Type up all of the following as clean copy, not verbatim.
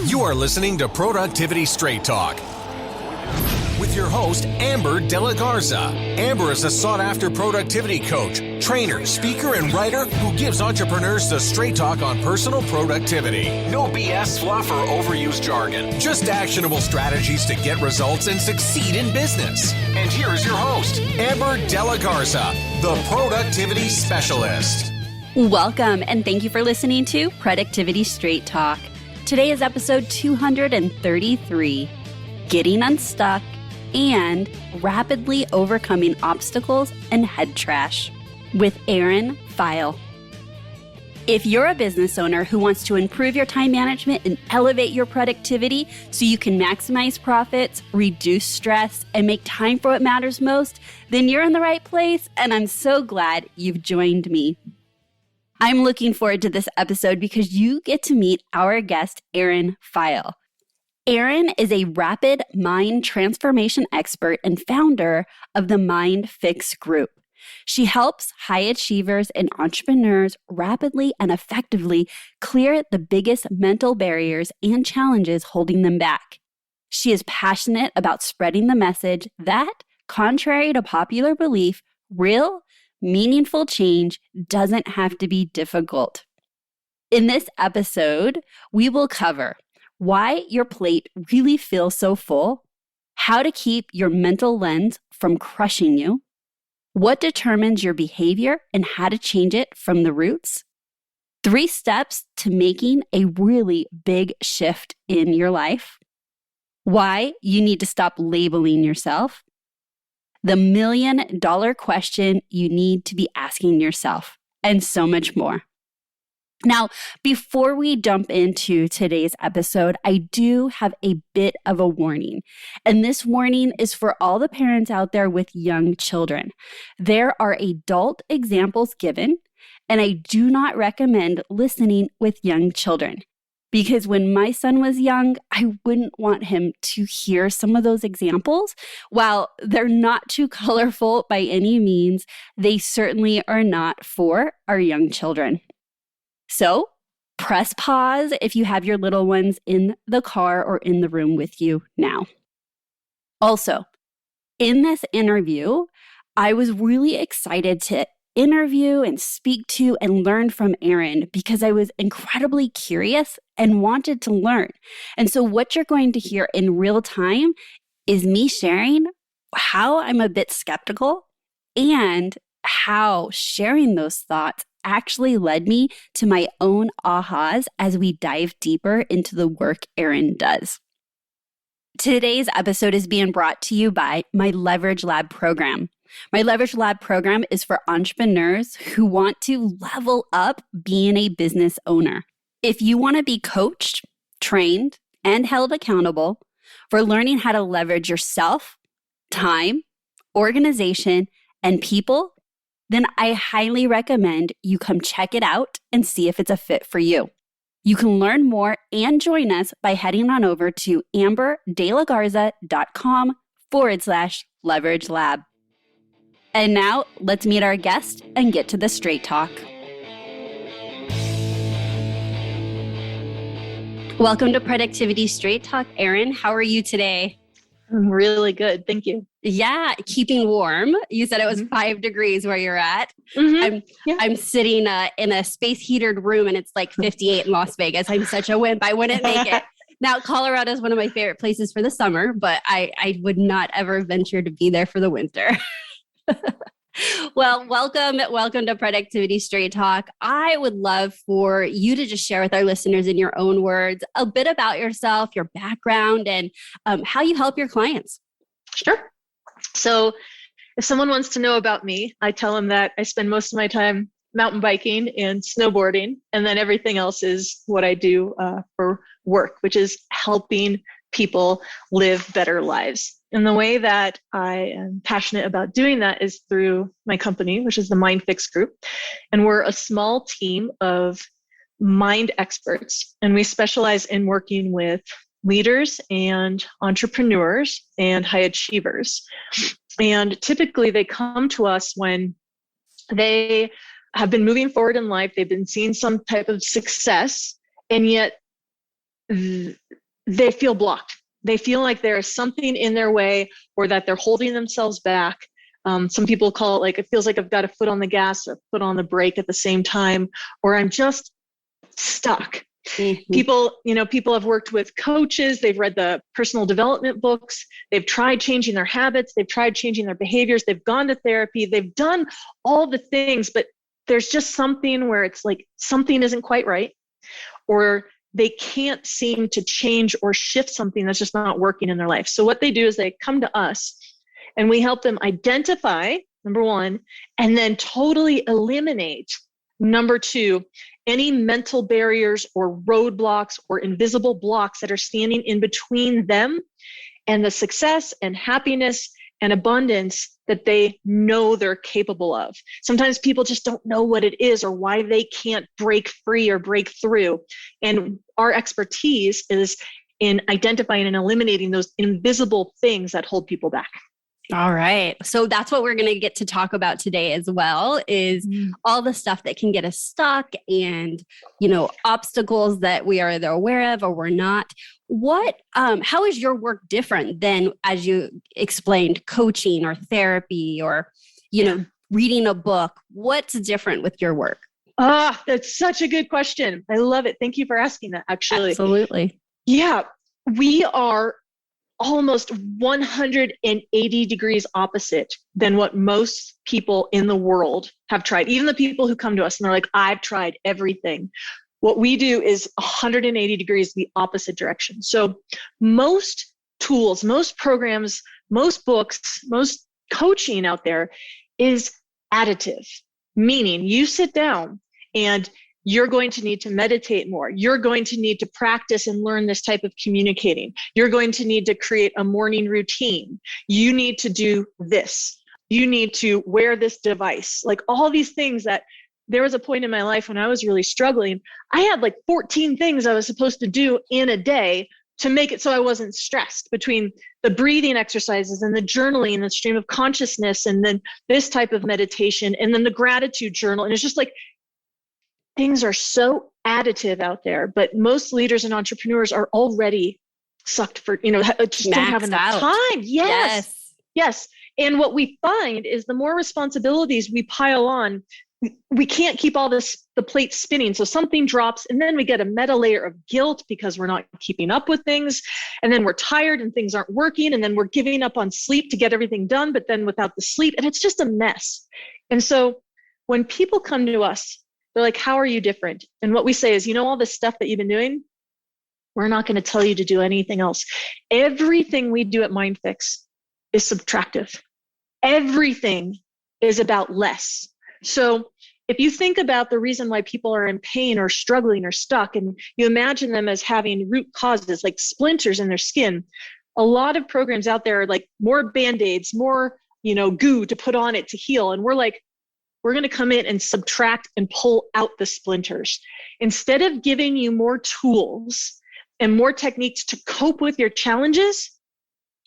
You are listening to Productivity Straight Talk with your host, Amber De La Garza. Amber is a sought-after productivity coach, trainer, speaker, and writer who gives entrepreneurs the straight talk on personal productivity. No BS, fluff, or overused jargon. Just actionable strategies to get results and succeed in business. And here is your host, Amber De La Garza, the Productivity Specialist. Welcome, and thank you for listening to Productivity Straight Talk. Today is episode 233, Getting Unstuck and Rapidly Overcoming Obstacles and Head Trash with Erin Pheil. If you're a business owner who wants to improve your time management and elevate your productivity so you can maximize profits, reduce stress, and make time for what matters most, then you're in the right place, and I'm so glad you've joined me. I'm looking forward to this episode because you get to meet our guest, Erin Pheil. Erin is a rapid mind transformation expert and founder of the MindFix group. She helps high achievers and entrepreneurs rapidly and effectively clear the biggest mental barriers and challenges holding them back. She is passionate about spreading the message that, contrary to popular belief, real, meaningful change doesn't have to be difficult. In this episode, we will cover why your plate really feels so full, how to keep your mental lens from crushing you, what determines your behavior and how to change it from the roots, 3 steps to making a really big shift in your life, why you need to stop labeling yourself, the $1 million question you need to be asking yourself, and so much more. Now, before we jump into today's episode, I do have a bit of a warning. And this warning is for all the parents out there with young children. There are adult examples given, and I do not recommend listening with young children. Because when my son was young, I wouldn't want him to hear some of those examples. While they're not too colorful by any means, they certainly are not for our young children. So press pause if you have your little ones in the car or in the room with you now. Also, in this interview, I was really excited to interview and speak to and learn from Erin because I was incredibly curious and wanted to learn. And so what you're going to hear in real time is me sharing how I'm a bit skeptical and how sharing those thoughts actually led me to my own ahas as we dive deeper into the work Erin does. Today's episode is being brought to you by my Leverage Lab program. My Leverage Lab program is for entrepreneurs who want to level up being a business owner. If you want to be coached, trained, and held accountable for learning how to leverage yourself, time, organization, and people, then I highly recommend you come check it out and see if it's a fit for you. You can learn more and join us by heading on over to amberdelagarza.com/leverage lab. And now let's meet our guest and get to the straight talk. Welcome to Productivity Straight Talk, Erin. How are you today? I'm really good. Thank you. Yeah, keeping warm. You said it was 5 degrees where you're at. I'm sitting in a space heated room and it's like 58 in Las Vegas. I'm such a wimp. I wouldn't make it. Now, Colorado is one of my favorite places for the summer, but I would not ever venture to be there for the winter. Well, welcome to Productivity Straight Talk. I would love for you to just share with our listeners in your own words a bit about yourself, your background, and how you help your clients. Sure. So if someone wants to know about me, I tell them that I spend most of my time mountain biking and snowboarding, and then everything else is what I do for work, which is helping people live better lives. And the way that I am passionate about doing that is through my company, which is the MindFix group. And we're a small team of mind experts, and we specialize in working with leaders and entrepreneurs and high achievers. And typically they come to us when they have been moving forward in life, they've been seeing some type of success, and yet they feel blocked. They feel like there is something in their way or that they're holding themselves back. Some people call it like, it feels like I've got a foot on the gas or a foot on the brake at the same time, or I'm just stuck. Mm-hmm. People have worked with coaches. They've read the personal development books. They've tried changing their habits. They've tried changing their behaviors. They've gone to therapy. They've done all the things, but there's just something where it's like something isn't quite right, or they can't seem to change or shift something that's just not working in their life. So what they do is they come to us and we help them identify, number one, and then totally eliminate, number two, any mental barriers or roadblocks or invisible blocks that are standing in between them and the success and happiness and abundance that they know they're capable of. Sometimes people just don't know what it is or why they can't break free or break through. And our expertise is in identifying and eliminating those invisible things that hold people back. All right. So that's what we're going to get to talk about today as well, is all the stuff that can get us stuck and, obstacles that we are either aware of or we're not. How is your work different than, as you explained, coaching or therapy or, reading a book? What's different with your work? That's such a good question. I love it. Thank you for asking that, actually. Absolutely. Yeah, we are almost 180 degrees opposite than what most people in the world have tried. Even the people who come to us and they're like, I've tried everything. What we do is 180 degrees the opposite direction. So most tools, most programs, most books, most coaching out there is additive, meaning you sit down and you're going to need to meditate more. You're going to need to practice and learn this type of communicating. You're going to need to create a morning routine. You need to do this. You need to wear this device. Like all these things that there was a point in my life when I was really struggling. I had like 14 things I was supposed to do in a day to make it so I wasn't stressed, between the breathing exercises and the journaling and the stream of consciousness and then this type of meditation and then the gratitude journal. And it's just like, things are so additive out there, but most leaders and entrepreneurs are already sucked for, just don't have enough time. Yes. And what we find is the more responsibilities we pile on, we can't keep all the plate spinning. So something drops and then we get a meta layer of guilt because we're not keeping up with things. And then we're tired and things aren't working. And then we're giving up on sleep to get everything done, but then without the sleep, and it's just a mess. And so when people come to us, they're like, how are you different? And what we say is, all this stuff that you've been doing, we're not going to tell you to do anything else. Everything we do at MindFix is subtractive. Everything is about less. So if you think about the reason why people are in pain or struggling or stuck, and you imagine them as having root causes like splinters in their skin, a lot of programs out there are like more Band-Aids, more, goo to put on it to heal. And we're like, we're going to come in and subtract and pull out the splinters. Instead of giving you more tools and more techniques to cope with your challenges,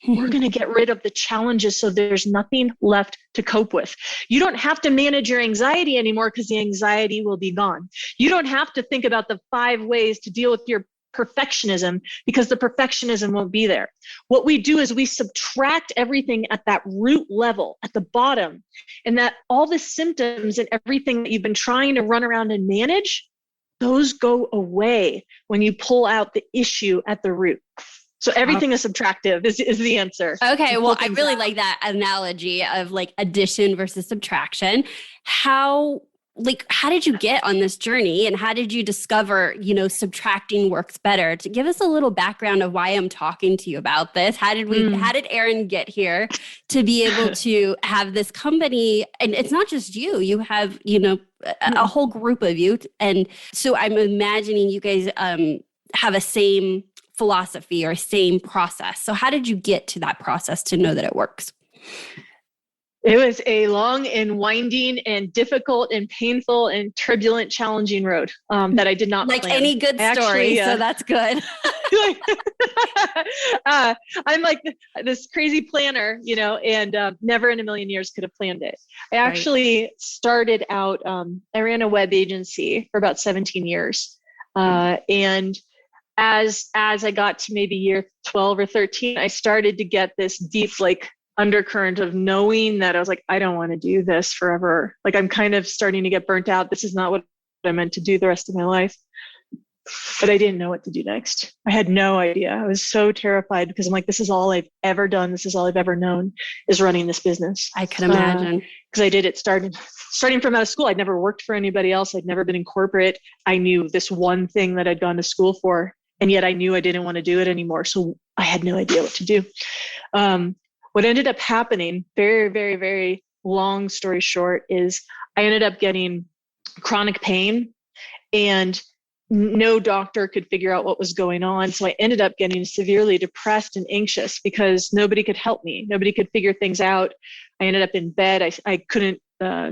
we're going to get rid of the challenges so there's nothing left to cope with. You don't have to manage your anxiety anymore because the anxiety will be gone. You don't have to think about the 5 ways to deal with your perfectionism because the perfectionism won't be there. What we do is we subtract everything at that root level, at the bottom, and that all the symptoms and everything that you've been trying to run around and manage, those go away when you pull out the issue at the root. So everything is subtractive is the answer. Okay. Well, I really like that analogy of like addition versus subtraction. How did you get on this journey and how did you discover, subtracting works better? To give us a little background of why I'm talking to you about this. How did Erin get here to be able to have this company? And it's not just you have, a whole group of you. And so I'm imagining you guys have a same philosophy or same process. So how did you get to that process to know that it works? It was a long and winding and difficult and painful and turbulent, challenging road that I did not like plan. Any good story. So that's good. I'm like this crazy planner, and never in a million years could have planned it. I actually started out, I ran a web agency for about 17 years. And as I got to maybe year 12 or 13, I started to get this deep like undercurrent of knowing that I was like, I don't want to do this forever. Like I'm kind of starting to get burnt out. This is not what I meant to do the rest of my life. But I didn't know what to do next. I had no idea. I was so terrified because I'm like, this is all I've ever done. This is all I've ever known is running this business. I could imagine. Because I did it starting from out of school. I'd never worked for anybody else. I'd never been in corporate. I knew this one thing that I'd gone to school for, and yet I knew I didn't want to do it anymore. So I had no idea what to do. What ended up happening, very, very, very long story short, is I ended up getting chronic pain, and no doctor could figure out what was going on. So I ended up getting severely depressed and anxious because nobody could help me. Nobody could figure things out. I ended up in bed. I couldn't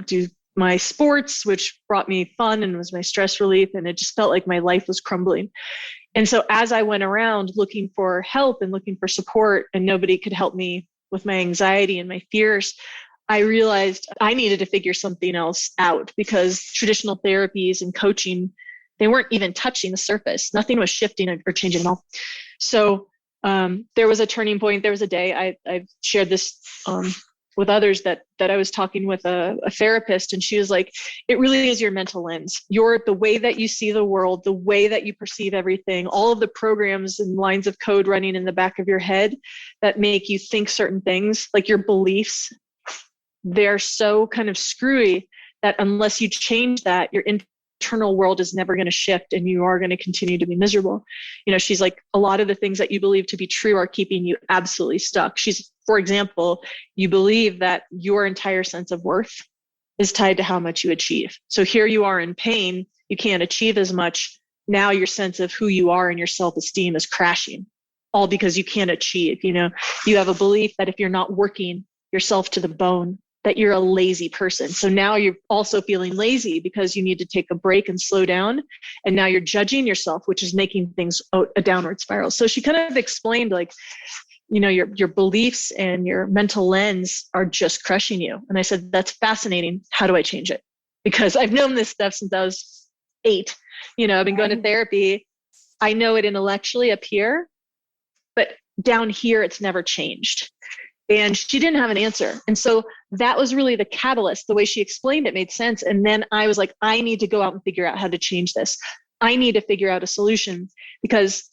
do my sports, which brought me fun and was my stress relief. And it just felt like my life was crumbling. And so as I went around looking for help and looking for support, and nobody could help me with my anxiety and my fears, I realized I needed to figure something else out, because traditional therapies and coaching, they weren't even touching the surface. Nothing was shifting or changing at all. So there was a turning point. There was a day, I've shared this with others, that I was talking with a therapist, and she was like, it really is your mental lens. The way that you see the world, the way that you perceive everything, all of the programs and lines of code running in the back of your head that make you think certain things, like your beliefs, they're so kind of screwy that unless you change that, your internal world is never going to shift, and you are going to continue to be miserable. She's like, a lot of the things that you believe to be true are keeping you absolutely stuck. For example, you believe that your entire sense of worth is tied to how much you achieve. So here you are in pain, you can't achieve as much. Now your sense of who you are and your self-esteem is crashing, all because you can't achieve. You have a belief that if you're not working yourself to the bone, that you're a lazy person. So now you're also feeling lazy because you need to take a break and slow down. And now you're judging yourself, which is making things a downward spiral. So she kind of explained, like, your beliefs and your mental lens are just crushing you. And I said, that's fascinating. How do I change it? Because I've known this stuff since I was 8. I've been going to therapy. I know it intellectually up here, but down here, it's never changed. And she didn't have an answer. And so that was really the catalyst. The way she explained it made sense. And then I was like, I need to go out and figure out how to change this. I need to figure out a solution, because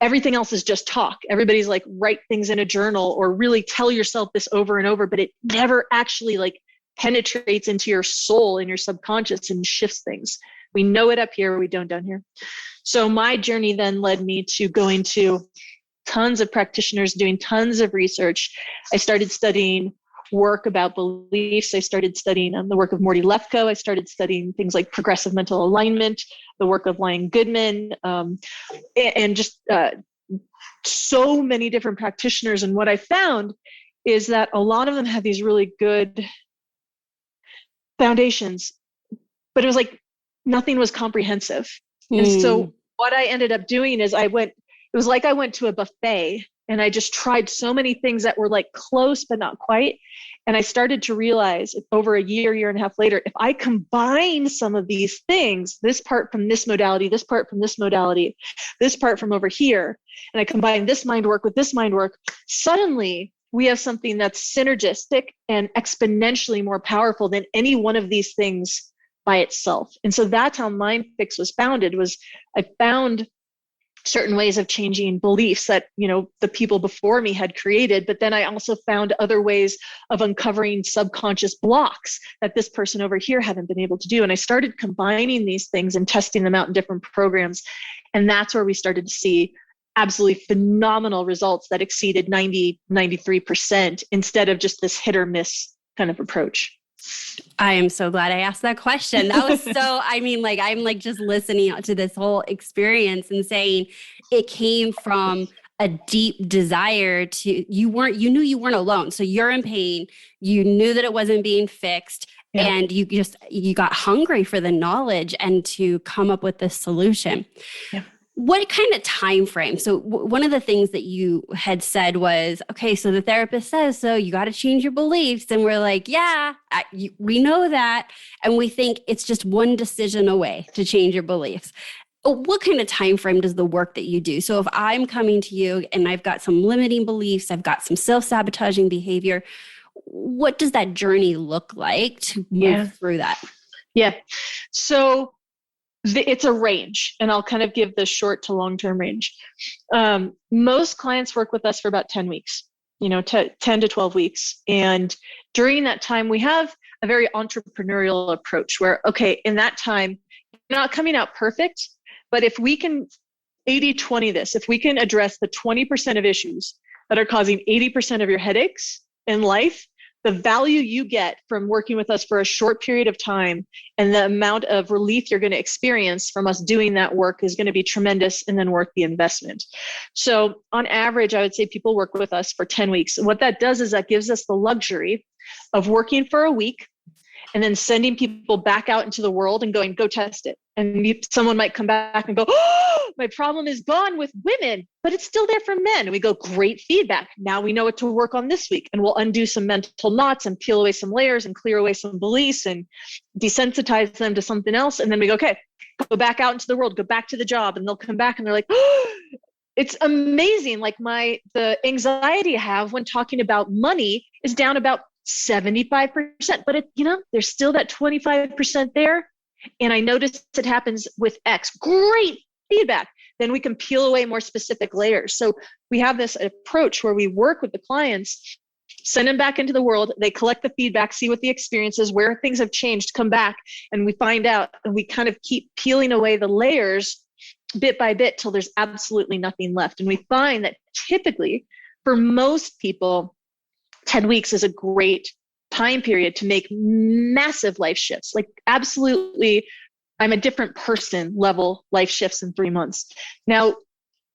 everything else is just talk. Everybody's like, write things in a journal or really tell yourself this over and over, but it never actually like penetrates into your soul and your subconscious and shifts things. We know it up here, we don't down here. So my journey then led me to going to tons of practitioners, doing tons of research. I started studying work about beliefs. I started studying the work of Morty Lefko. I started studying things like progressive mental alignment, the work of Lion Goodman, and just so many different practitioners. And what I found is that a lot of them had these really good foundations, but it was like nothing was comprehensive. And so what I ended up doing is I went to a buffet, and I just tried so many things that were like close, but not quite. And I started to realize over a year and a half later, if I combine some of these things, this part from this modality, this part from this modality, this part from over here, and I combine this mind work with this mind work, suddenly we have something that's synergistic and exponentially more powerful than any one of these things by itself. And so that's how MindFix was founded. I found certain ways of changing beliefs that, the people before me had created. But then I also found other ways of uncovering subconscious blocks that this person over here hadn't been able to do. And I started combining these things and testing them out in different programs. And that's where we started to see absolutely phenomenal results that exceeded 93% instead of just this hit or miss kind of approach. I am so glad I asked that question. That was I'm like just listening to this whole experience and saying it came from a deep desire you knew you weren't alone. So you're in pain. You knew that it wasn't being fixed. Yeah. And you got hungry for the knowledge and to come up with this solution. Yeah. What kind of time frame? So one of the things that you had said was, okay, so the therapist says, so you got to change your beliefs. And we're like, yeah, we know that. And we think it's just one decision away to change your beliefs. what kind of time frame does the work that you do? So if I'm coming to you and I've got some limiting beliefs, I've got some self-sabotaging behavior, what does that journey look like to move through that? Yeah. So it's a range, and I'll kind of give the short to long-term range. Most clients work with us for about 10 weeks, 10 to 12 weeks. And during that time, we have a very entrepreneurial approach where, okay, in that time, you're not coming out perfect, but if we can 80-20 this, if we can address the 20% of issues that are causing 80% of your headaches in life, the value you get from working with us for a short period of time and the amount of relief you're going to experience from us doing that work is going to be tremendous and then worth the investment. So on average, I would say people work with us for 10 weeks. And what that does is that gives us the luxury of working for a week and then sending people back out into the world and going, go test it. And someone might come back and go, oh, my problem is gone with women, but it's still there for men. And we go, great feedback. Now we know what to work on this week. And we'll undo some mental knots and peel away some layers and clear away some beliefs and desensitize them to something else. And then we go, okay, go back out into the world, go back to the job. And they'll come back and they're like, oh, it's amazing. Like the anxiety I have when talking about money is down about 75%, but there's still that 25% there. And I noticed it happens with X. Great feedback. Then we can peel away more specific layers. So we have this approach where we work with the clients, send them back into the world. They collect the feedback, see what the experience is, where things have changed, come back, and we find out, and we kind of keep peeling away the layers bit by bit till there's absolutely nothing left. And we find that typically for most people, 10 weeks is a great time period to make massive life shifts. Like absolutely, I'm a different person level life shifts in 3 months. Now,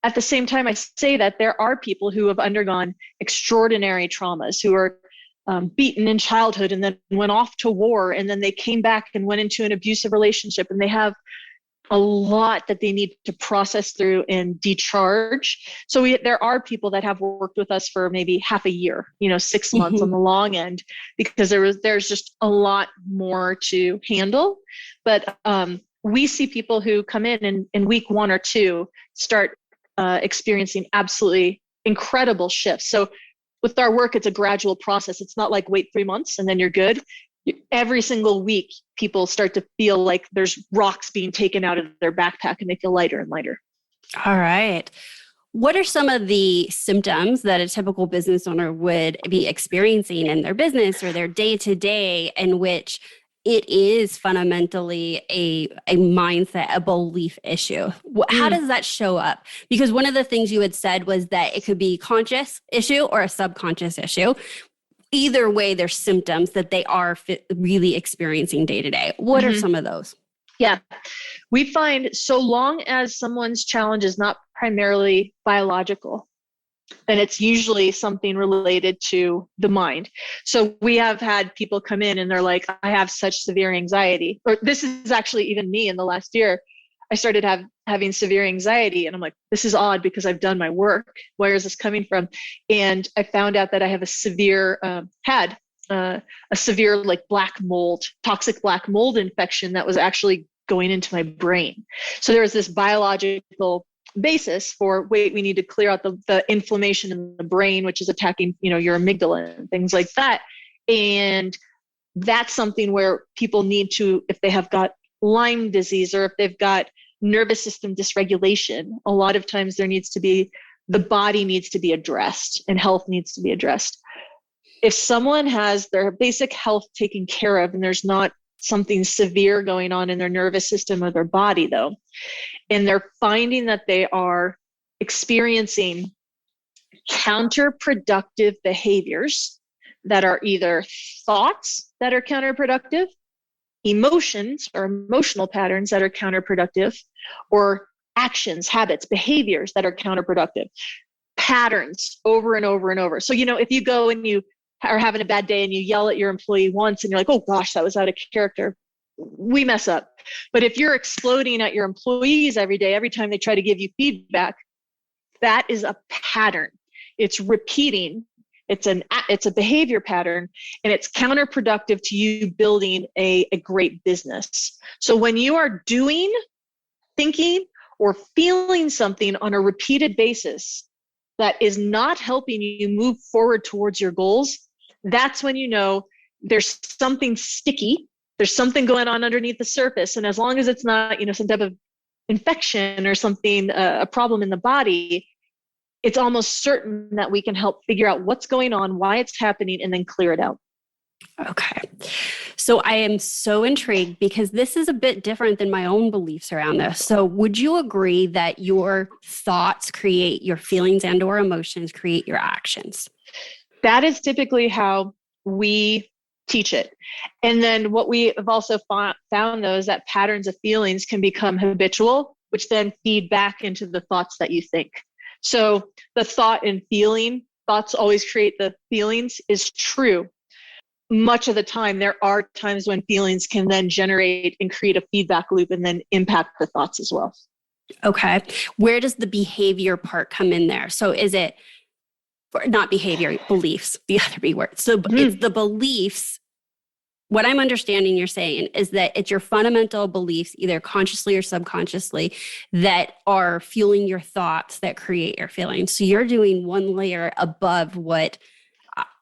at the same time, I say that there are people who have undergone extraordinary traumas, who are beaten in childhood and then went off to war, and then they came back and went into an abusive relationship, and they have a lot that they need to process through and decharge. So there are people that have worked with us for maybe half a year, 6 months on the long end, because there's just a lot more to handle. But we see people who come in week 1 or 2 start experiencing absolutely incredible shifts. So with our work, it's a gradual process. It's not like wait 3 months and then you're good. Every single week, people start to feel like there's rocks being taken out of their backpack and they feel lighter and lighter. All right. What are some of the symptoms that a typical business owner would be experiencing in their business or their day-to-day in which it is fundamentally a mindset, a belief issue? How does that show up? Because one of the things you had said was that it could be a conscious issue or a subconscious issue. Either way, there's symptoms that they are really experiencing day to day. What are some of those? Yeah, we find so long as someone's challenge is not primarily biological, then it's usually something related to the mind. So we have had people come in and they're like, I have such severe anxiety. Or this is actually even me in the last year. I started having severe anxiety, and I'm like, this is odd because I've done my work. Where is this coming from? And I found out that I have a severe, a severe like toxic black mold infection that was actually going into my brain. So there was this biological basis for, we need to clear out the inflammation in the brain, which is attacking, your amygdala and things like that. And that's something where people need to, if they have got Lyme disease or if they've got nervous system dysregulation, a lot of times the body needs to be addressed and health needs to be addressed. If someone has their basic health taken care of and there's not something severe going on in their nervous system or their body though, and they're finding that they are experiencing counterproductive behaviors that are either thoughts that are counterproductive, emotions or emotional patterns that are counterproductive, or actions, habits, behaviors that are counterproductive, patterns over and over and over. So, if you go and you are having a bad day and you yell at your employee once and you're like, oh gosh, that was out of character, we mess up. But if you're exploding at your employees every day, every time they try to give you feedback, that is a pattern. It's repeating. It's a behavior pattern, and it's counterproductive to you building a great business. So when you are thinking, or feeling something on a repeated basis that is not helping you move forward towards your goals, that's when you know there's something sticky. There's something going on underneath the surface. And as long as it's not, some type of infection or something, a problem in the body, it's almost certain that we can help figure out what's going on, why it's happening, and then clear it out. Okay. So I am so intrigued because this is a bit different than my own beliefs around this. So would you agree that your thoughts create your feelings and or emotions, create your actions? That is typically how we teach it. And then what we have also found though is that patterns of feelings can become habitual, which then feed back into the thoughts that you think. So the thought and feeling, thoughts always create the feelings, is true. Much of the time, there are times when feelings can then generate and create a feedback loop and then impact the thoughts as well. Okay. Where does the behavior part come in there? So is it not behavior, beliefs, the other B word. So it's the beliefs. What I'm understanding you're saying is that it's your fundamental beliefs, either consciously or subconsciously, that are fueling your thoughts that create your feelings. So you're doing one layer above what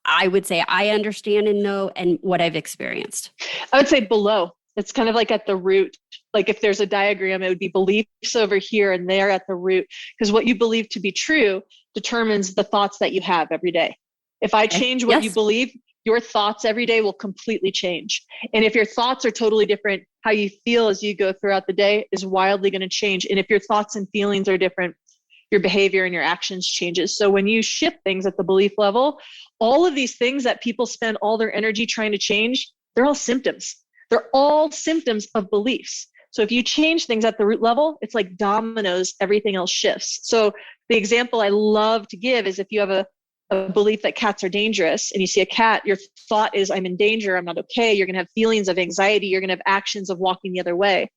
I would say I understand and know and what I've experienced. I would say below. It's kind of like at the root. Like if there's a diagram, it would be beliefs over here and there at the root. Because what you believe to be true determines the thoughts that you have every day. If I change what you believe, your thoughts every day will completely change. And if your thoughts are totally different, how you feel as you go throughout the day is wildly going to change. And if your thoughts and feelings are different, your behavior and your actions changes. So when you shift things at the belief level, all of these things that people spend all their energy trying to change, they're all symptoms. They're all symptoms of beliefs. So if you change things at the root level, it's like dominoes, everything else shifts. So the example I love to give is if you have a belief that cats are dangerous and you see a cat, your thought is, I'm in danger, I'm not okay. You're going to have feelings of anxiety. You're going to have actions of walking the other way.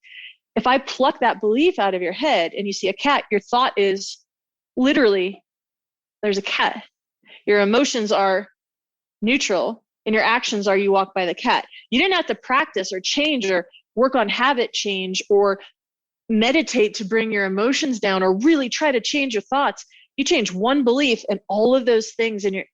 If I pluck that belief out of your head and you see a cat, your thought is literally, there's a cat. Your emotions are neutral and your actions are you walk by the cat. You didn't have to practice or change or work on habit change or meditate to bring your emotions down or really try to change your thoughts. You change one belief and all of those things in your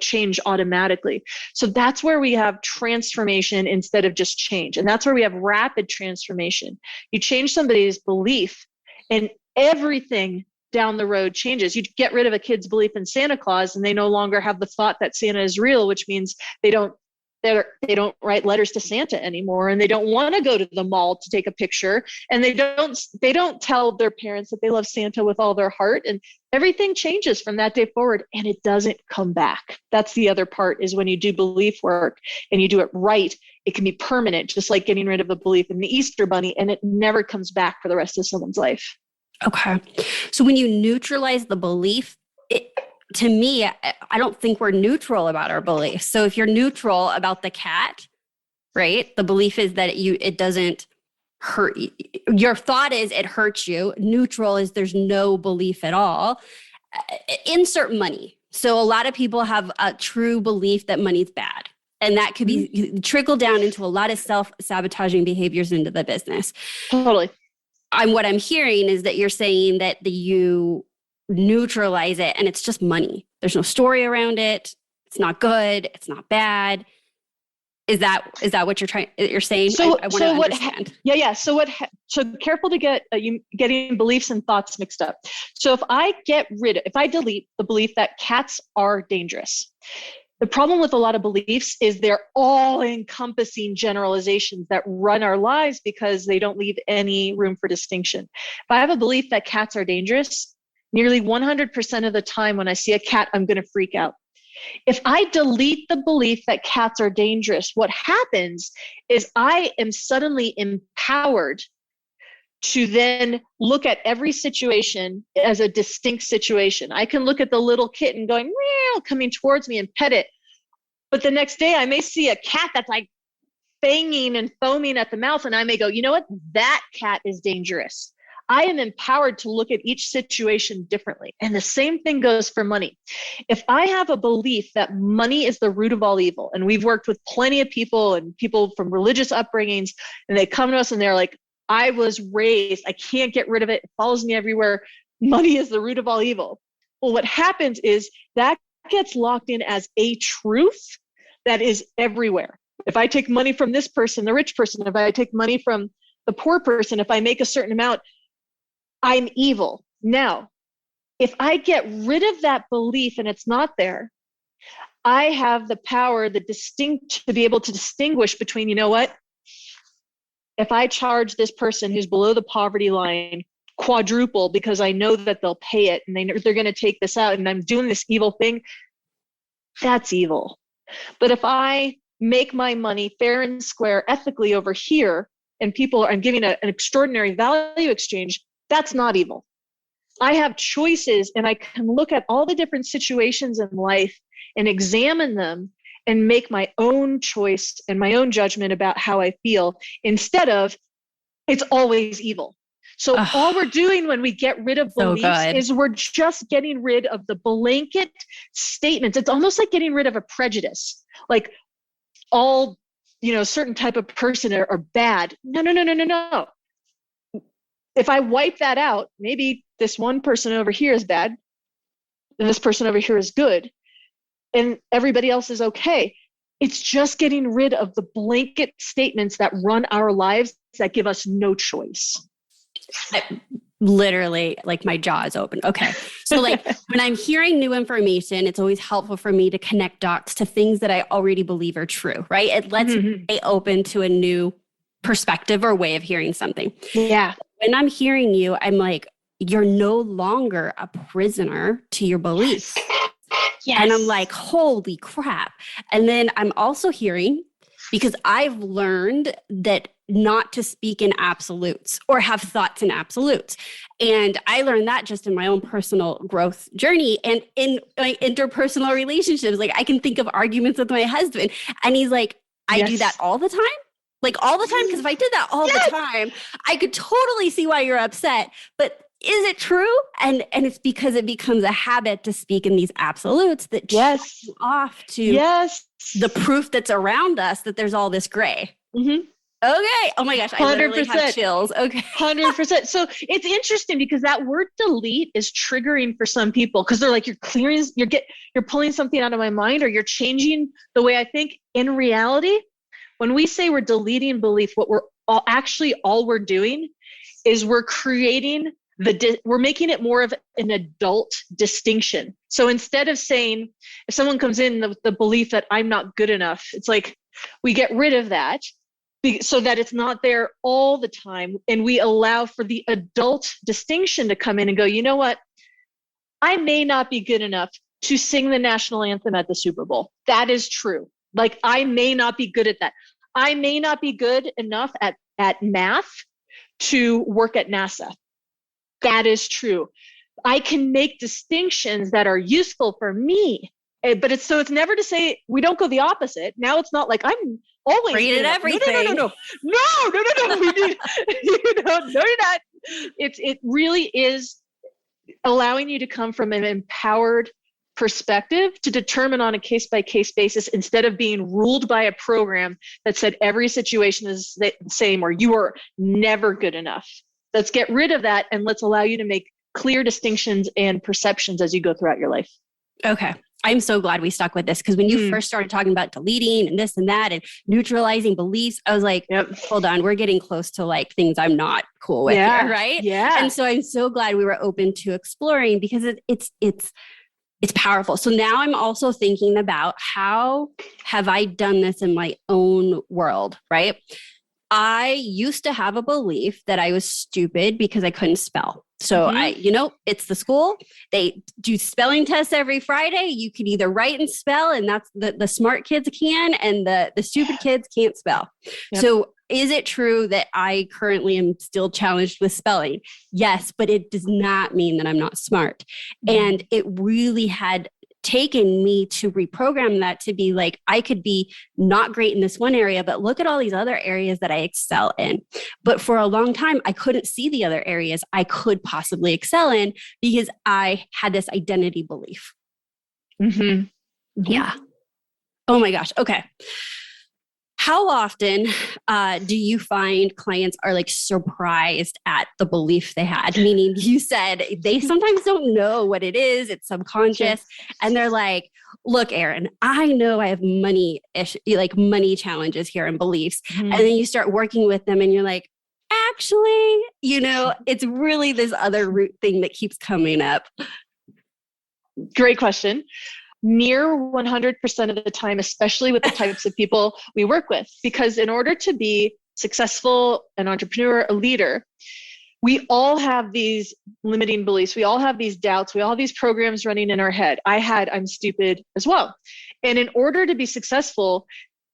change automatically. So that's where we have transformation instead of just change. And that's where we have rapid transformation. You change somebody's belief and everything down the road changes. You get rid of a kid's belief in Santa Claus and they no longer have the thought that Santa is real, which means they don't write letters to Santa anymore, and they don't want to go to the mall to take a picture, and they don't tell their parents that they love Santa with all their heart, and everything changes from that day forward, and it doesn't come back. That's the other part, is when you do belief work and you do it right, it can be permanent, just like getting rid of a belief in the Easter Bunny, and it never comes back for the rest of someone's life. Okay. So when you neutralize the belief, to me, I don't think we're neutral about our beliefs. So if you're neutral about the cat, right? The belief is that it doesn't hurt you. Your thought is it hurts you. Neutral is there's no belief at all. Insert money. So a lot of people have a true belief that money's bad. And that could be trickled down into a lot of self-sabotaging behaviors into the business. Totally. What I'm hearing is that you're saying that you neutralize it and it's just money. There's no story around it. It's not good. It's not bad. Is that what you're saying? I want to understand. Yeah. So careful to get you getting beliefs and thoughts mixed up. So if I delete the belief that cats are dangerous, the problem with a lot of beliefs is they're all encompassing generalizations that run our lives because they don't leave any room for distinction. If I have a belief that cats are dangerous, nearly 100% of the time when I see a cat, I'm going to freak out. If I delete the belief that cats are dangerous, what happens is I am suddenly empowered to then look at every situation as a distinct situation. I can look at the little kitten going, meow, coming towards me and pet it. But the next day I may see a cat that's like fanging and foaming at the mouth. And I may go, you know what? That cat is dangerous. I am empowered to look at each situation differently. And the same thing goes for money. If I have a belief that money is the root of all evil, and we've worked with plenty of people and people from religious upbringings, and they come to us and they're like, I was raised, I can't get rid of it. It follows me everywhere. Money is the root of all evil. Well, what happens is that gets locked in as a truth that is everywhere. If I take money from this person, the rich person, if I take money from the poor person, if I make a certain amount, I'm evil. Now, if I get rid of that belief and it's not there, I have the power, to be able to distinguish between, you know what? If I charge this person who's below the poverty line quadruple because I know that they'll pay it and they're going to take this out and I'm doing this evil thing, that's evil. But if I make my money fair and square ethically over here and I'm giving an extraordinary value exchange, that's not evil. I have choices and I can look at all the different situations in life and examine them and make my own choice and my own judgment about how I feel instead of it's always evil. So all we're doing when we get rid of beliefs is we're just getting rid of the blanket statements. It's almost like getting rid of a prejudice, like all, certain type of person are bad. No. If I wipe that out, maybe this one person over here is bad and this person over here is good and everybody else is okay. It's just getting rid of the blanket statements that run our lives that give us no choice. Literally, like my jaw is open. Okay. So like when I'm hearing new information, it's always helpful for me to connect dots to things that I already believe are true, right? It lets me stay open to a new perspective or way of hearing something. Yeah. When I'm hearing you, I'm like, you're no longer a prisoner to your beliefs. Yes. And I'm like, holy crap. And then I'm also hearing, because I've learned that not to speak in absolutes or have thoughts in absolutes. And I learned that just in my own personal growth journey and in my interpersonal relationships. Like I can think of arguments with my husband and he's like, I do that all the time. Like all the time. Because if I did that all the time, I could totally see why you're upset. But is it true? And it's because it becomes a habit to speak in these absolutes that shuts you off to the proof that's around us that there's all this gray. Mm-hmm. Okay. Oh my gosh. I literally have chills. Okay. 100%. So it's interesting because that word delete is triggering for some people because they're like, you're pulling something out of my mind or you're changing the way I think. In reality, when we say we're deleting belief, what all we're doing is we're creating we're making it more of an adult distinction. So instead of saying, if someone comes in with the belief that I'm not good enough, it's like we get rid of that so that it's not there all the time. And we allow for the adult distinction to come in and go, you know what? I may not be good enough to sing the national anthem at the Super Bowl. That is true. Like I may not be good at that. I may not be good enough at math to work at NASA. That is true. I can make distinctions that are useful for me, but it's never to say we don't go the opposite. Now it's not like I'm always great at everything. No. We do, no, you're not. It really is allowing you to come from an empowered perspective to determine on a case-by-case basis instead of being ruled by a program that said every situation is the same or you are never good enough. Let's get rid of that and let's allow you to make clear distinctions and perceptions as you go throughout your life. Okay. I'm so glad we stuck with this because when you first started talking about deleting and this and that and neutralizing beliefs, I was like, hold on, we're getting close to like things I'm not cool with here, right? Yeah. And so I'm so glad we were open to exploring because it's powerful. So now I'm also thinking about how have I done this in my own world, right? I used to have a belief that I was stupid because I couldn't spell. So it's the school. They do spelling tests every Friday. You can either write and spell, and that's the smart kids can, and the stupid kids can't spell. Yep. So is it true that I currently am still challenged with spelling? Yes, but it does not mean that I'm not smart. And it really had taken me to reprogram that to be like, I could be not great in this one area, but look at all these other areas that I excel in. But for a long time, I couldn't see the other areas I could possibly excel in because I had this identity belief. Mm-hmm. Yeah. Oh my gosh. Okay. how often do you find clients are like surprised at the belief they had? Meaning you said they sometimes don't know what it is. It's subconscious. Sure. And they're like, look, Erin, I know I have money challenges here and beliefs. Mhm. And then you start working with them and you're like, actually, it's really this other root thing that keeps coming up. Great question. Near 100% of the time, especially with the types of people we work with, because in order to be successful, an entrepreneur, a leader, we all have these limiting beliefs. We all have these doubts. We all have these programs running in our head. I'm stupid as well. And in order to be successful,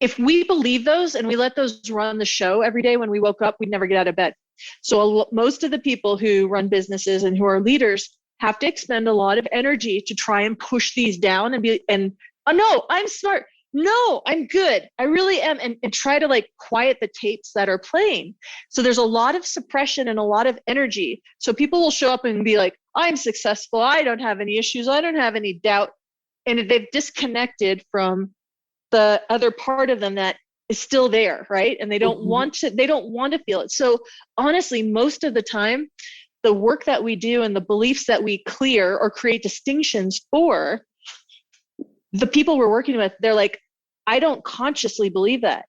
if we believe those and we let those run the show every day when we woke up, we'd never get out of bed. So most of the people who run businesses and who are leaders have to expend a lot of energy to try and push these down oh no, I'm smart. No, I'm good. I really am. And try to like quiet the tapes that are playing. So there's a lot of suppression and a lot of energy. So people will show up and be like, I'm successful. I don't have any issues. I don't have any doubt. And they've disconnected from the other part of them that is still there, right? And they don't want to feel it. So honestly, most of the time, the work that we do and the beliefs that we clear or create distinctions for, the people we're working with, they're like, I don't consciously believe that.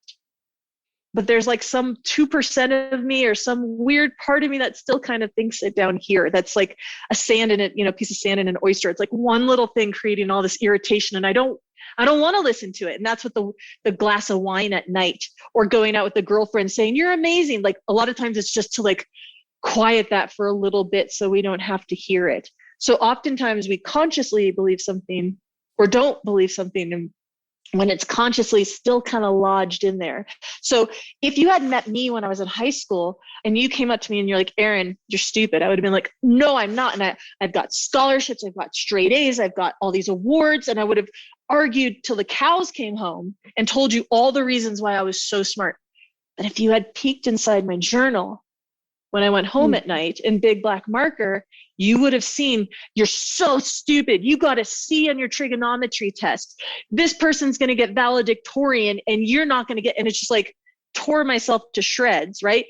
But there's like some 2% of me or some weird part of me that still kind of thinks it down here. That's like a sand in it, piece of sand in an oyster. It's like one little thing creating all this irritation. And I don't want to listen to it. And that's what the glass of wine at night or going out with the girlfriend saying, you're amazing. Like a lot of times it's just to like quiet that for a little bit so we don't have to hear it. So oftentimes we consciously believe something or don't believe something, and when it's consciously still kind of lodged in there. So if you had met me when I was in high school and you came up to me and you're like, Erin, you're stupid, I would have been like, no, I'm not. And I've got scholarships, I've got straight A's, I've got all these awards. And I would have argued till the cows came home and told you all the reasons why I was so smart. But if you had peeked inside my journal when I went home at night in big black marker, you would have seen, you're so stupid. You got a C on your trigonometry test. This person's going to get valedictorian and you're not going to get, and it's just like tore myself to shreds, right?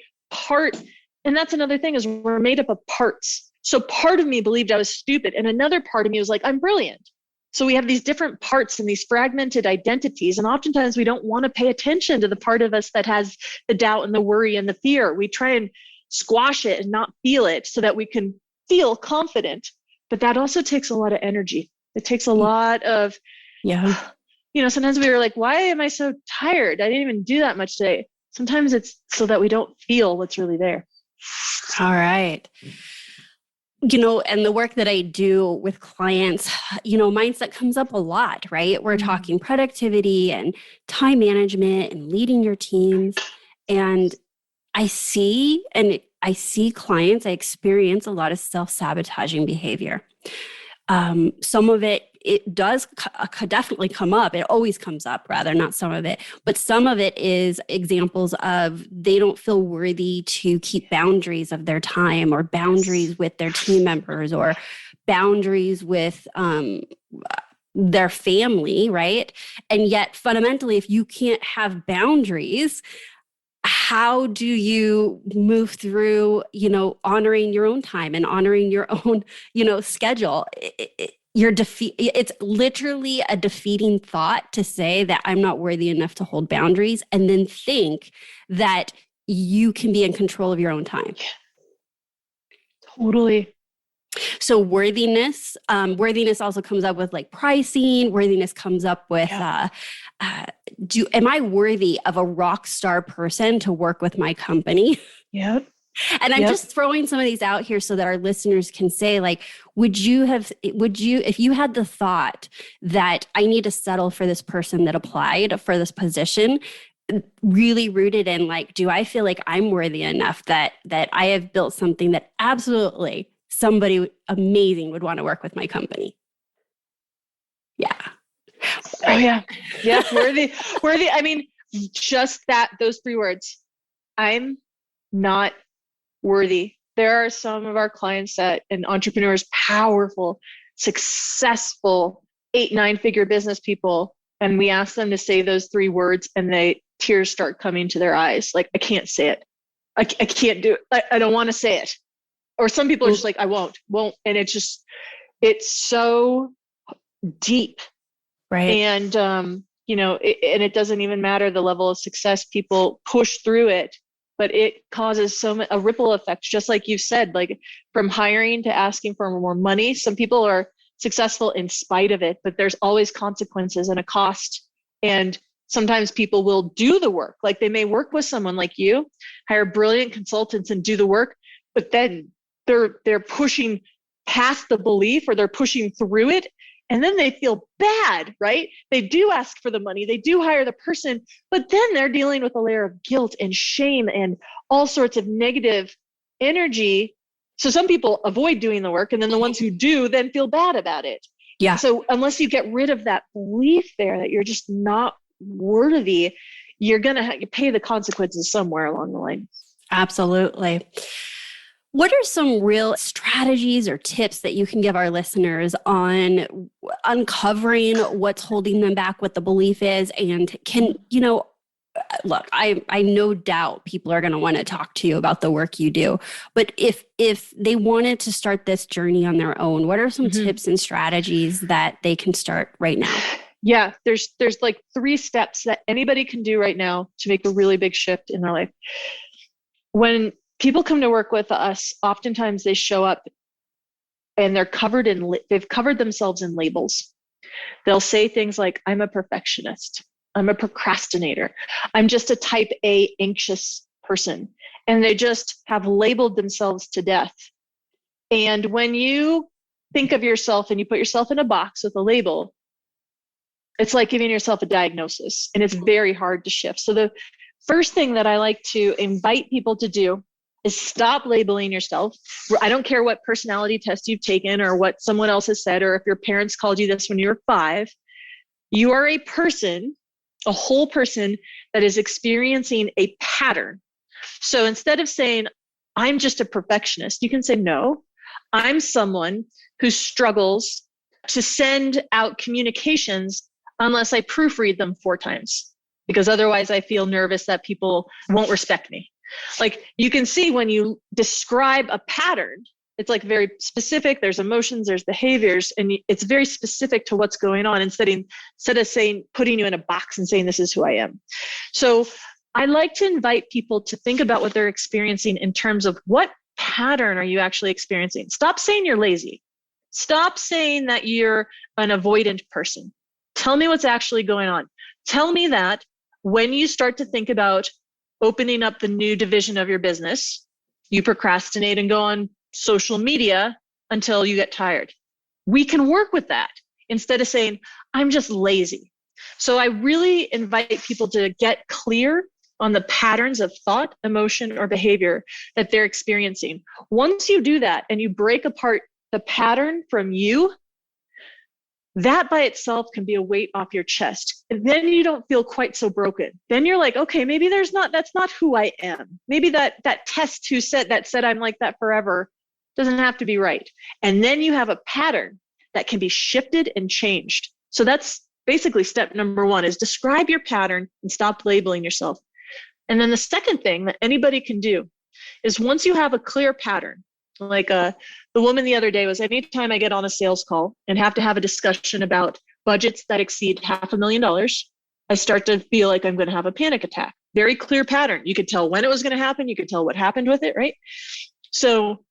And that's another thing is we're made up of parts. So part of me believed I was stupid. And another part of me was like, I'm brilliant. So we have these different parts and these fragmented identities. And oftentimes we don't want to pay attention to the part of us that has the doubt and the worry and the fear. We try and squash it and not feel it so that we can feel confident. But that also takes a lot of energy. It takes a lot of, sometimes we were like, why am I so tired? I didn't even do that much today. Sometimes it's so that we don't feel what's really there. All right. And the work that I do with clients, mindset comes up a lot, right? We're talking productivity and time management and leading your teams. And I see clients, I experience a lot of self-sabotaging behavior. Some of it does could definitely come up. It always comes up, rather, not some of it. But some of it is examples of they don't feel worthy to keep boundaries of their time or boundaries with their team members or boundaries with their family, right? And yet, fundamentally, if you can't have boundaries, how do you move through, honoring your own time and honoring your own, schedule? It's literally a defeating thought to say that I'm not worthy enough to hold boundaries and then think that you can be in control of your own time. Totally. So worthiness also comes up with like pricing. Worthiness comes up with, am I worthy of a rock star person to work with my company? Yep. And I'm just throwing some of these out here so that our listeners can say, like, would you, if you had the thought that I need to settle for this person that applied for this position, really rooted in like, do I feel like I'm worthy enough that I have built something that absolutely somebody amazing would want to work with my company? Yeah. Oh yeah. Yeah. Worthy. I mean, just those 3 words, I'm not worthy. There are some of our clients and entrepreneurs, powerful, successful 8-9 figure business people. And we ask them to say those 3 words and they tears start coming to their eyes. Like, I can't say it. I can't do it. I don't want to say it. Or some people are just like, I won't. And it's so deep. Right. And, and it doesn't even matter the level of success. People push through it, but it causes a ripple effect, just like you said, like from hiring to asking for more money. Some people are successful in spite of it, but there's always consequences and a cost. And sometimes people will do the work. Like they may work with someone like you, hire brilliant consultants and do the work, but then they're pushing past the belief, or they're pushing through it. And then they feel bad, right? They do ask for the money, they do hire the person, but then they're dealing with a layer of guilt and shame and all sorts of negative energy. So some people avoid doing the work, and then the ones who do then feel bad about it. Yeah. So unless you get rid of that belief there that you're just not worthy, you're going to pay the consequences somewhere along the line. Absolutely. What are some real strategies or tips that you can give our listeners on uncovering what's holding them back, what the belief is? And look, I no doubt people are going to want to talk to you about the work you do. But if they wanted to start this journey on their own, what are some tips and strategies that they can start right now? Yeah, there's like 3 steps that anybody can do right now to make a really big shift in their life. When people come to work with us, oftentimes they show up and they've covered themselves in labels. They'll say things like, I'm a perfectionist, I'm a procrastinator, I'm just a type A anxious person. And they just have labeled themselves to death. And when you think of yourself and you put yourself in a box with a label, it's like giving yourself a diagnosis, and it's very hard to shift. So the first thing that I like to invite people to do is stop labeling yourself. I don't care what personality test you've taken or what someone else has said, or if your parents called you this when you were 5. You are a person, a whole person that is experiencing a pattern. So instead of saying, I'm just a perfectionist, you can say, no, I'm someone who struggles to send out communications unless I proofread them 4 times, because otherwise I feel nervous that people won't respect me. Like, you can see when you describe a pattern, it's like very specific. There's emotions, there's behaviors, and it's very specific to what's going on instead of saying, putting you in a box and saying, this is who I am. So I like to invite people to think about what they're experiencing in terms of what pattern are you actually experiencing. Stop saying you're lazy. Stop saying that you're an avoidant person. Tell me what's actually going on. Tell me that when you start to think about opening up the new division of your business, you procrastinate and go on social media until you get tired. We can work with that instead of saying, I'm just lazy. So I really invite people to get clear on the patterns of thought, emotion, or behavior that they're experiencing. Once you do that and you break apart the pattern from you, that by itself can be a weight off your chest. And then you don't feel quite so broken. Then you're like, okay, maybe that's not who I am. Maybe that test that said I'm like that forever doesn't have to be right. And then you have a pattern that can be shifted and changed. So that's basically step number 1, is describe your pattern and stop labeling yourself. And then the second thing that anybody can do is, once you have a clear pattern, like the woman the other day was, anytime I get on a sales call and have to have a discussion about budgets that exceed $500,000, I start to feel like I'm going to have a panic attack. Very clear pattern. You could tell when it was going to happen. You could tell what happened with it, right? So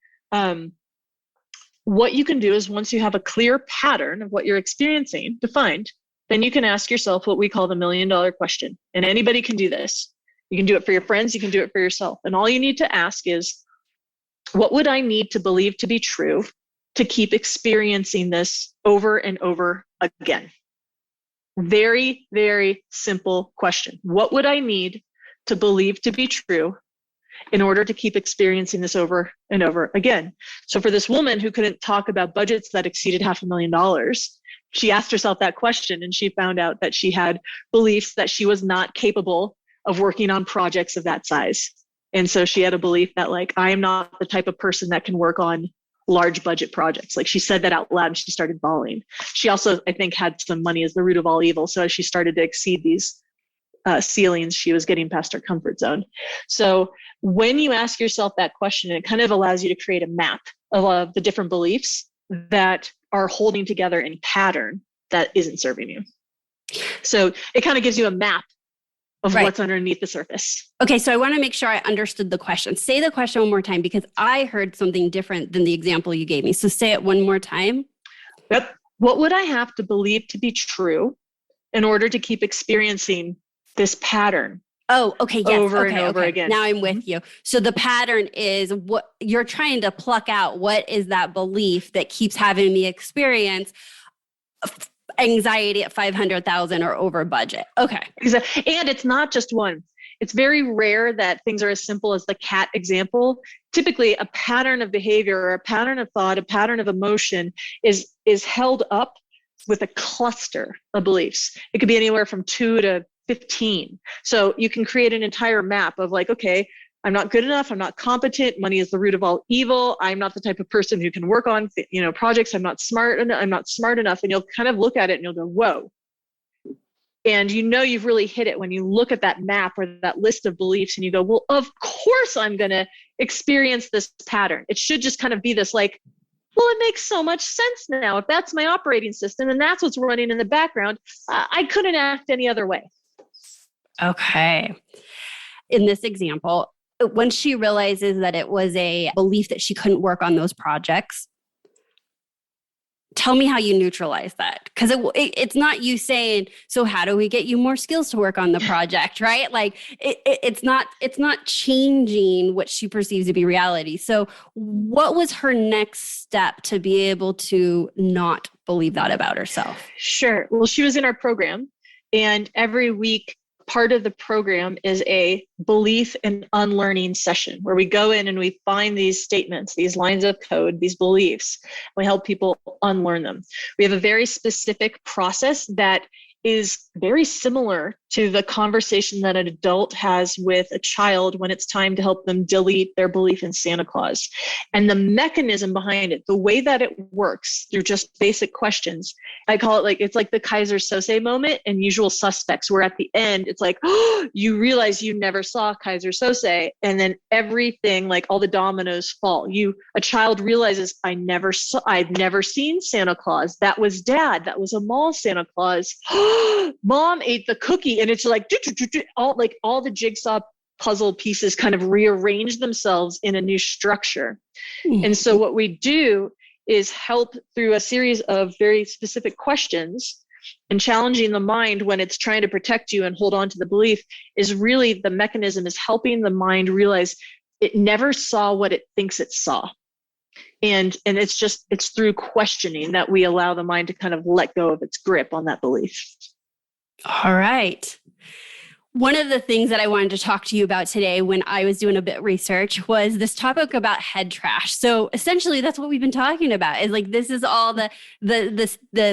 what you can do is, once you have a clear pattern of what you're experiencing defined, then you can ask yourself what we call the $1 million question. And anybody can do this. You can do it for your friends. You can do it for yourself. And all you need to ask is, what would I need to believe to be true to keep experiencing this over and over again? Very, very simple question. What would I need to believe to be true in order to keep experiencing this over and over again? So for this woman who couldn't talk about budgets that exceeded $500,000, she asked herself that question, and she found out that she had beliefs that she was not capable of working on projects of that size. And so she had a belief that, like, I am not the type of person that can work on large budget projects. Like, she said that out loud and she started bawling. She also, I think, had some money as the root of all evil. So as she started to exceed these ceilings she was getting past her comfort zone. So when you ask yourself that question, it kind of allows you to create a map of the different beliefs that are holding together in pattern that isn't serving you. So it kind of gives you a map of what's underneath the surface. Okay, so I want to make sure I understood the question. Say the question one more time, because I heard something different than the example you gave me. So say it one more time. Yep. What would I have to believe to be true in order to keep experiencing this pattern? Oh, okay. Yes. Over and over again. Now I'm with you. So the pattern is what you're trying to pluck out. What is that belief that keeps having me experience anxiety at 500,000 or over budget? Okay. Exactly. And it's not just one. It's very rare that things are as simple as the cat example. Typically, a pattern of behavior or a pattern of thought, a pattern of emotion is held up with a cluster of beliefs. It could be anywhere from 2 to 15. So you can create an entire map of like, okay, I'm not good enough. I'm not competent. Money is the root of all evil. I'm not the type of person who can work on, projects. I'm not smart enough. And you'll kind of look at it and you'll go, whoa. And you've really hit it when you look at that map or that list of beliefs and you go, well, of course I'm going to experience this pattern. It should just kind of be this like, well, it makes so much sense now. If that's my operating system and that's what's running in the background, I couldn't act any other way. Okay. In this example, when she realizes that it was a belief that she couldn't work on those projects, tell me how you neutralize that. Because it's not you saying, so how do we get you more skills to work on the project, right? Like it's not changing what she perceives to be reality. So what was her next step to be able to not believe that about herself? Sure. Well, she was in our program, and every week, part of the program is a belief and unlearning session where we go in and we find these statements, these lines of code, these beliefs. We help people unlearn them. We have a very specific process that is very similar to the conversation that an adult has with a child when it's time to help them delete their belief in Santa Claus. And the mechanism behind it, the way that it works through just basic questions, I call it it's like the Kaiser Sose moment in Usual Suspects, where at the end, it's like, oh, you realize you never saw Kaiser Sose. And then everything, like all the dominoes fall. A child realizes, I've never seen Santa Claus. That was Dad. That was a mall Santa Claus. Mom ate the cookie. And it's like, all the jigsaw puzzle pieces kind of rearrange themselves in a new structure. Mm-hmm. And so what we do is help through a series of very specific questions and challenging the mind when it's trying to protect you and hold on to the belief is really the mechanism is helping the mind realize it never saw what it thinks it saw. And it's through questioning that we allow the mind to kind of let go of its grip on that belief. All right. One of the things that I wanted to talk to you about today when I was doing a bit of research was this topic about head trash. So essentially that's what we've been talking about is like, this is all the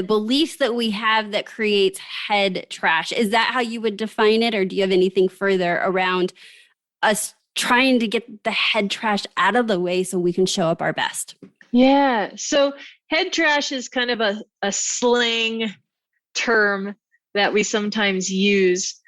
beliefs that we have that creates head trash. Is that how you would define it? Or do you have anything further around us trying to get the head trash out of the way so we can show up our best? Yeah. So head trash is kind of a slang term that we sometimes use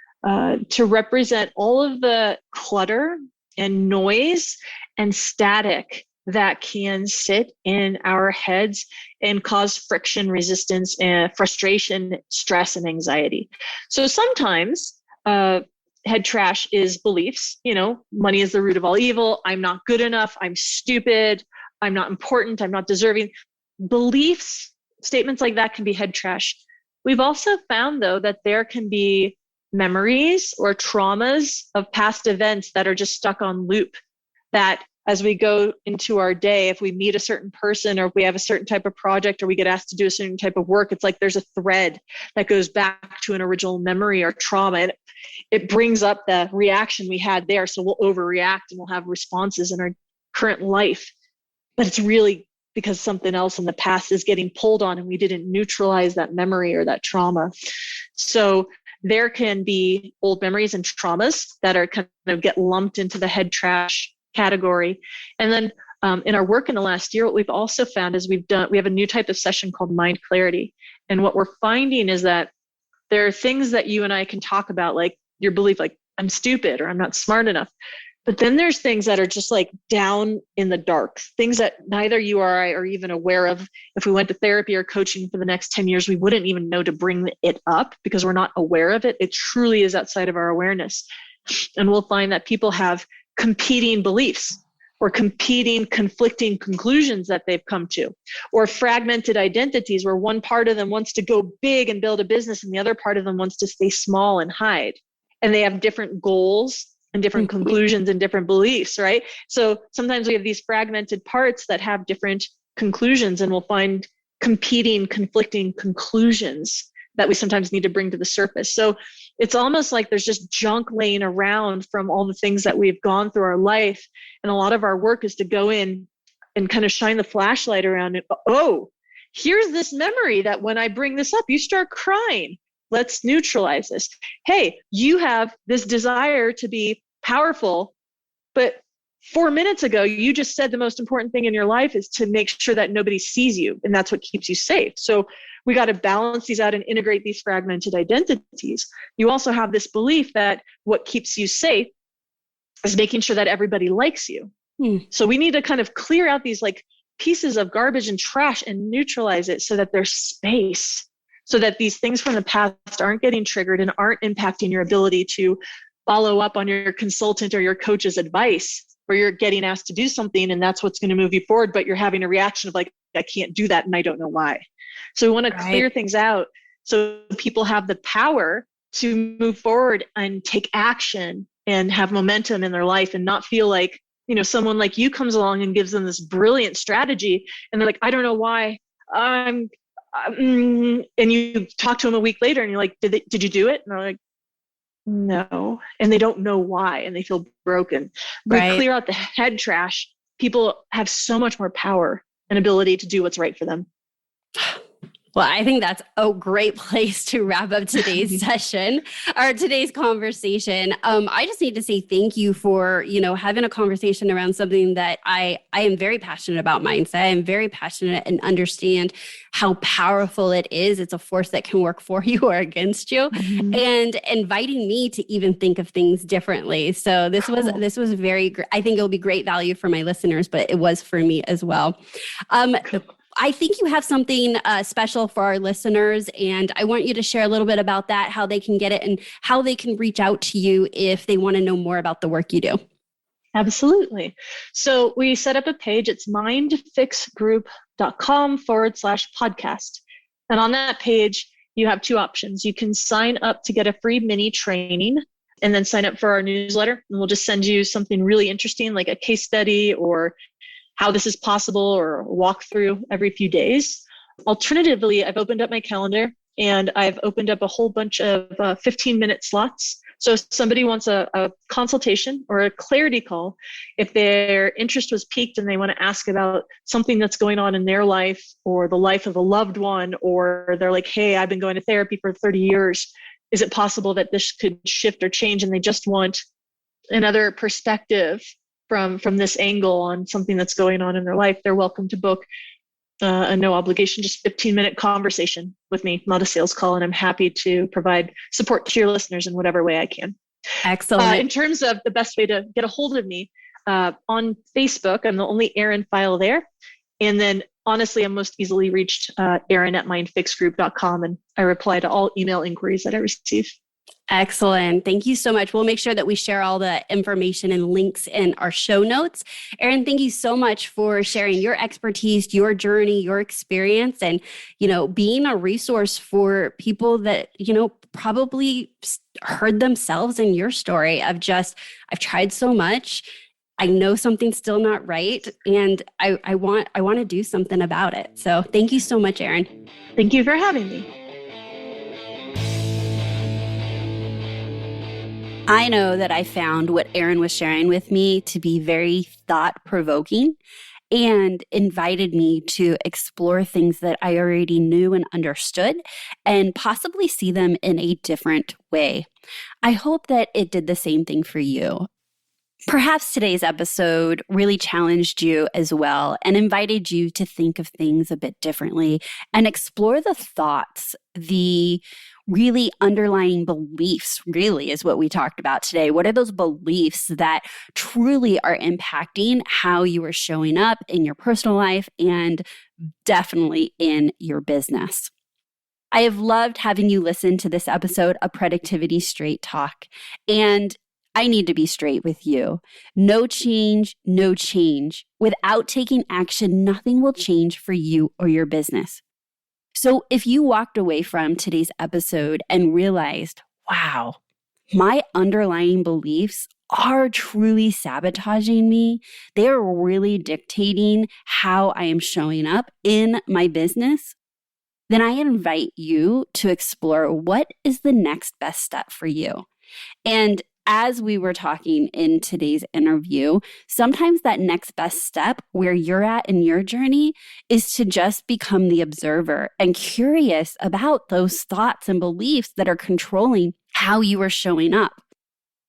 to represent all of the clutter and noise and static that can sit in our heads and cause friction, resistance, and frustration, stress, and anxiety. So sometimes head trash is beliefs, money is the root of all evil. I'm not good enough. I'm stupid. I'm not important. I'm not deserving. Beliefs, statements like that can be head trash. We've also found, though, that there can be memories or traumas of past events that are just stuck on loop, that as we go into our day, if we meet a certain person or if we have a certain type of project or we get asked to do a certain type of work, it's like there's a thread that goes back to an original memory or trauma. And it brings up the reaction we had there. So we'll overreact and we'll have responses in our current life. But it's really because something else in the past is getting pulled on and we didn't neutralize that memory or that trauma. So there can be old memories and traumas that are kind of get lumped into the head trash category. And then in our work in the last year, what we've also found is we have a new type of session called Mind Clarity. And what we're finding is that there are things that you and I can talk about, like your belief, like I'm stupid or I'm not smart enough. But then there's things that are just like down in the dark, things that neither you or I are even aware of. If we went to therapy or coaching for the next 10 years, we wouldn't even know to bring it up because we're not aware of it. It truly is outside of our awareness. And we'll find that people have competing beliefs or competing, conflicting conclusions that they've come to, or fragmented identities where one part of them wants to go big and build a business and the other part of them wants to stay small and hide. And they have different goals and different conclusions and different beliefs, right? So sometimes we have these fragmented parts that have different conclusions, and we'll find competing, conflicting conclusions that we sometimes need to bring to the surface. So it's almost like there's just junk laying around from all the things that we've gone through our life. And a lot of our work is to go in and kind of shine the flashlight around it. Oh, here's this memory that when I bring this up, you start crying. Let's neutralize this. Hey, you have this desire to be powerful, but 4 minutes ago, you just said the most important thing in your life is to make sure that nobody sees you. And that's what keeps you safe. So we got to balance these out and integrate these fragmented identities. You also have this belief that what keeps you safe is making sure that everybody likes you. So we need to kind of clear out these like pieces of garbage and trash and neutralize it so that there's space, so that these things from the past aren't getting triggered and aren't impacting your ability to follow up on your consultant or your coach's advice, where you're getting asked to do something and that's what's going to move you forward, but you're having a reaction of like, I can't do that and I don't know why. So we want to clear things out so people have the power to move forward and take action and have momentum in their life and not feel like, you know, someone like you comes along and gives them this brilliant strategy and they're like, I don't know why. And you talk to them a week later and you're like, did you do it? And they're like, no. And they don't know why and they feel broken. We clear out the head trash. People have so much more power and ability to do what's right for them. Well, I think that's a great place to wrap up today's session or today's conversation. I just need to say thank you for, you know, having a conversation around something that I am very passionate about mindset. I am very passionate and understand how powerful it is. It's a force that can work for you or against you, and inviting me to even think of things differently. So this was very great. I think it'll be great value for my listeners, but it was for me as well. I think you have something special for our listeners, and I want you to share a little bit about that, how they can get it and how they can reach out to you if they want to know more about the work you do. Absolutely. So we set up a page. It's mindfixgroup.com/podcast. And on that page, you have two options. You can sign up to get a free mini training and then sign up for our newsletter. And we'll just send you something really interesting, like a case study or how this is possible or a walkthrough every few days. Alternatively, I've opened up my calendar and I've opened up a whole bunch of 15-minute slots. So if somebody wants a consultation or a clarity call, if their interest was piqued and they want to ask about something that's going on in their life or the life of a loved one, or they're like, hey, I've been going to therapy for 30 years. Is it possible that this could shift or change? And they just want another perspective from this angle on something that's going on in their life, they're welcome to book a no obligation, just 15-minute conversation with me, not a sales call. And I'm happy to provide support to your listeners in whatever way I can. Excellent. In terms of the best way to get a hold of me, on Facebook, I'm the only Erin Pheil there. And then honestly, I'm most easily reached Erin@mindfixgroup.com. And I reply to all email inquiries that I receive. Excellent. Thank you so much. We'll make sure that we share all the information and links in our show notes. Erin, thank you so much for sharing your expertise, your journey, your experience, and, you know, being a resource for people that, you know, probably heard themselves in your story of just, I've tried so much. I know something's still not right. And I want to do something about it. So thank you so much, Erin. Thank you for having me. I know that I found what Erin was sharing with me to be very thought-provoking and invited me to explore things that I already knew and understood and possibly see them in a different way. I hope that it did the same thing for you. Perhaps today's episode really challenged you as well and invited you to think of things a bit differently and explore the thoughts, the really underlying beliefs, really is what we talked about today. What are those beliefs that truly are impacting how you are showing up in your personal life and definitely in your business? I have loved having you listen to this episode of Productivity Straight Talk. And I need to be straight with you. No change, no change. Without taking action, nothing will change for you or your business. So if you walked away from today's episode and realized, wow, my underlying beliefs are truly sabotaging me, they are really dictating how I am showing up in my business, then I invite you to explore what is the next best step for you. And as we were talking in today's interview, sometimes that next best step where you're at in your journey is to just become the observer and curious about those thoughts and beliefs that are controlling how you are showing up.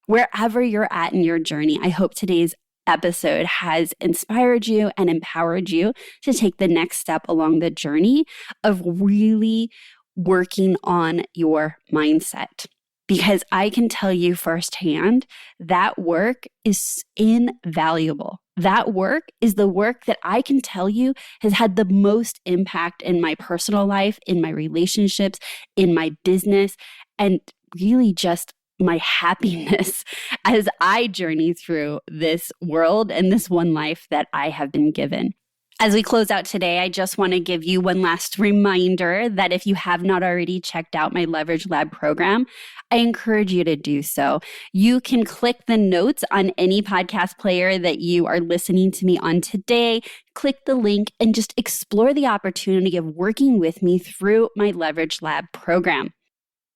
Wherever you're at in your journey, I hope today's episode has inspired you and empowered you to take the next step along the journey of really working on your mindset. Because I can tell you firsthand, that work is invaluable. That work is the work that I can tell you has had the most impact in my personal life, in my relationships, in my business, and really just my happiness as I journey through this world and this one life that I have been given. As we close out today, I just want to give you one last reminder that if you have not already checked out my Leverage Lab program, I encourage you to do so. You can click the notes on any podcast player that you are listening to me on today, click the link, and just explore the opportunity of working with me through my Leverage Lab program.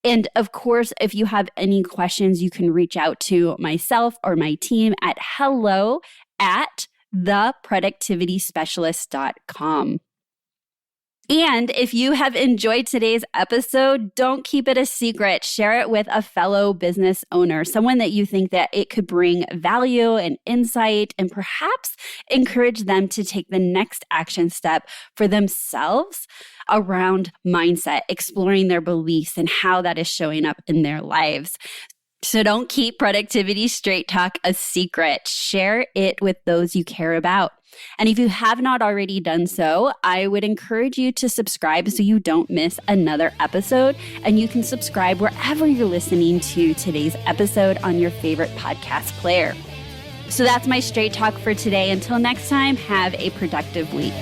And of course, if you have any questions, you can reach out to myself or my team at hello@theproductivityspecialist.com. And if you have enjoyed today's episode, don't keep it a secret. Share it with a fellow business owner, someone that you think that it could bring value and insight and perhaps encourage them to take the next action step for themselves around mindset, exploring their beliefs and how that is showing up in their lives. So don't keep Productivity Straight Talk a secret. Share it with those you care about. And if you have not already done so, I would encourage you to subscribe so you don't miss another episode. And you can subscribe wherever you're listening to today's episode on your favorite podcast player. So that's my straight talk for today. Until next time, have a productive week.